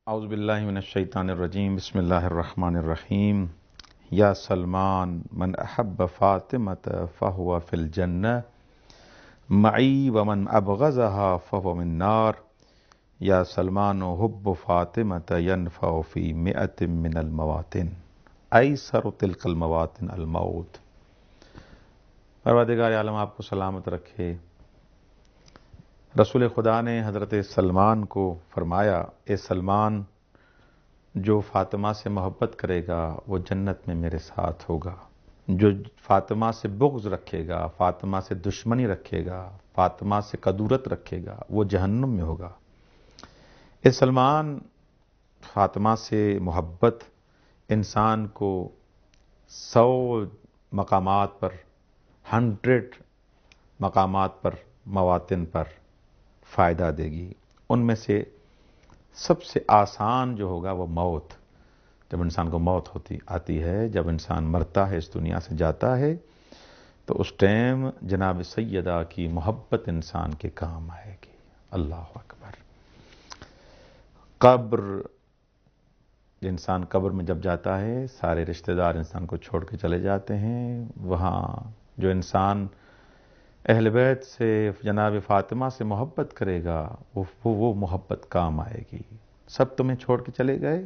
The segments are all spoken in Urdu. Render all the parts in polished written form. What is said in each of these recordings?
اعوذ باللہ من الشیطان الرجیم بسم اللہ الرحمن الرحیم یا سلمان من احب فاطمۃ فہو فی الجنہ معی ومن ابغضها فہو من نار یا سلمان حب فاطمۃ ینفع فی مئۃ من المواطن ایسر تلک المواطن الموت۔ پروردگار عالم آپ کو سلامت رکھے۔ رسول خدا نے حضرت سلمان کو فرمایا، اے سلمان، جو فاطمہ سے محبت کرے گا وہ جنت میں میرے ساتھ ہوگا، جو فاطمہ سے بغض رکھے گا، فاطمہ سے دشمنی رکھے گا، فاطمہ سے کدورت رکھے گا، وہ جہنم میں ہوگا۔ اے سلمان، فاطمہ سے محبت انسان کو 100 مقامات پر، 100 مقامات پر، مواطن پر فائدہ دے گی۔ ان میں سے سب سے آسان جو ہوگا وہ موت۔ جب انسان کو موت آتی ہے، جب انسان مرتا ہے، اس دنیا سے جاتا ہے، تو اس ٹائم جناب سیدہ کی محبت انسان کے کام آئے گی۔ اللہ اکبر۔ قبر، انسان قبر میں جب جاتا ہے، سارے رشتہ دار انسان کو چھوڑ کے چلے جاتے ہیں۔ وہاں جو انسان اہل بیت سے، جناب فاطمہ سے محبت کرے گا، وہ محبت کام آئے گی۔ سب تمہیں چھوڑ کے چلے گئے،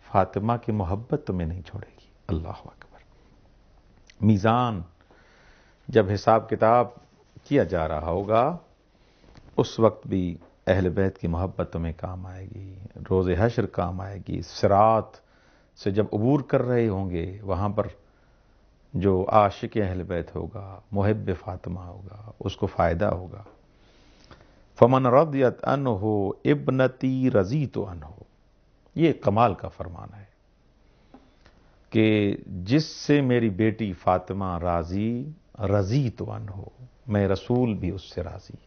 فاطمہ کی محبت تمہیں نہیں چھوڑے گی۔ اللہ اکبر۔ میزان، جب حساب کتاب کیا جا رہا ہوگا، اس وقت بھی اہل بیت کی محبت تمہیں کام آئے گی، روز حشر کام آئے گی۔ صراط سے جب عبور کر رہے ہوں گے، وہاں پر جو عاشق اہل بیت ہوگا، محب فاطمہ ہوگا، اس کو فائدہ ہوگا۔ فمن رضیت عنہ ابنتی رضیت عنہ، یہ کمال کا فرمان ہے کہ جس سے میری بیٹی فاطمہ راضی، رضیت عنہ، میں رسول بھی اس سے راضی۔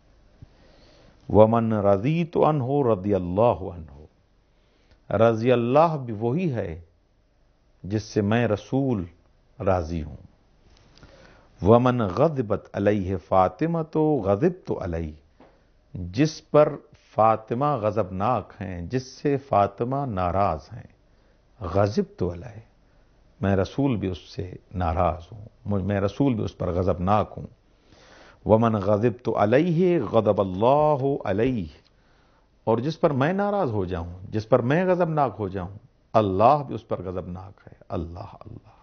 ومن رضیت عنہ رضی اللہ عنہ، رضی اللہ بھی وہی ہے جس سے میں رسول راضی ہوں۔ ومن غضبت علیہ فاطمہ تو غضبت علیہ، جس پر فاطمہ غضبناک ہیں، جس سے فاطمہ ناراض ہیں، غضبت علیہ، میں رسول بھی اس سے ناراض ہوں، میں رسول بھی اس پر غضبناک ہوں۔ ومن غضبت علیہ غضب اللہ علیہ، اور جس پر میں ناراض ہو جاؤں، جس پر میں غضبناک ہو جاؤں، اللہ بھی اس پر غضبناک ہے۔ اللہ اللہ،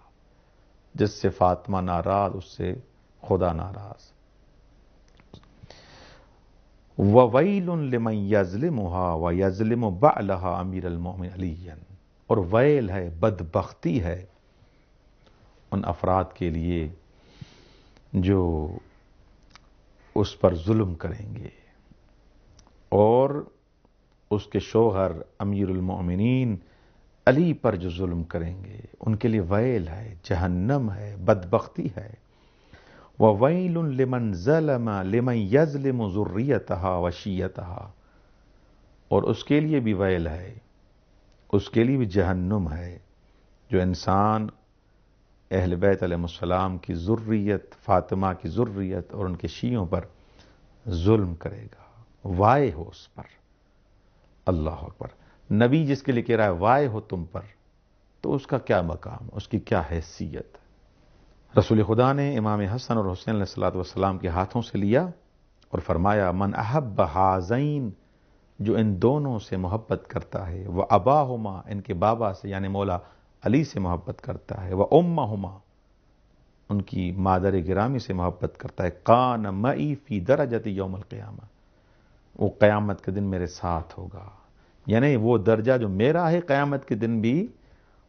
جس سے فاطمہ ناراض، اس سے خدا ناراض۔ وَوَيْلٌ لِمَنْ يَظْلِمُهَا وَيَظْلِمُ بَعْلَهَا امیر المومن علی، اور ویل ہے، بدبختی ہے ان افراد کے لیے جو اس پر ظلم کریں گے اور اس کے شوہر امیر المومنین علی پر جو ظلم کریں گے، ان کے لیے ویل ہے، جہنم ہے، بدبختی ہے۔ وَوَيْلٌ لِمَنْ ظَلَمَ لِمَنْ يَظْلِمُ ذُرِّيَّتَهَا وَشِيَّتَهَا، اور اس کے لیے بھی ویل ہے، اس کے لیے بھی جہنم ہے، جو انسان اہل بیت علیہ السلام کی ذریت، فاطمہ کی ذریت اور ان کے شیعوں پر ظلم کرے گا، وائے ہو اس پر۔ اللہ اکبر۔ نبی جس کے لیے کہہ رہا ہے وائے ہو تم پر، تو اس کا کیا مقام، اس کی کیا حیثیت۔ رسول خدا نے امام حسن اور حسین علیہ السلام کے ہاتھوں سے لیا اور فرمایا، من احب ہذین، جو ان دونوں سے محبت کرتا ہے، وہ اباہما، ان کے بابا سے یعنی مولا علی سے محبت کرتا ہے، وہ امہما، ان کی مادر گرامی سے محبت کرتا ہے، کان معی فی درجۃ یوم القیامہ، وہ قیامت کے دن میرے ساتھ ہوگا، یعنی وہ درجہ جو میرا ہے قیامت کے دن بھی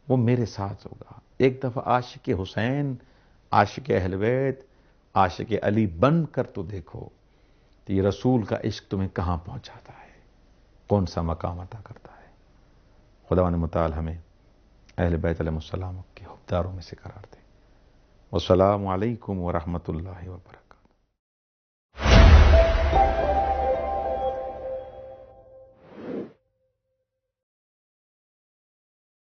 وہ میرے ساتھ ہوگا۔ ایک دفعہ عاشق حسین، عاشق اہل بیت، عاشق علی بن کر تو دیکھو کہ یہ رسول کا عشق تمہیں کہاں پہنچاتا ہے، کون سا مقام عطا کرتا ہے۔ خداوند متعال ہمیں اہل بیت علیہ السلام کے حبداروں میں سے قرار دے۔ والسلام علیکم ورحمۃ اللہ وبرکاتہ۔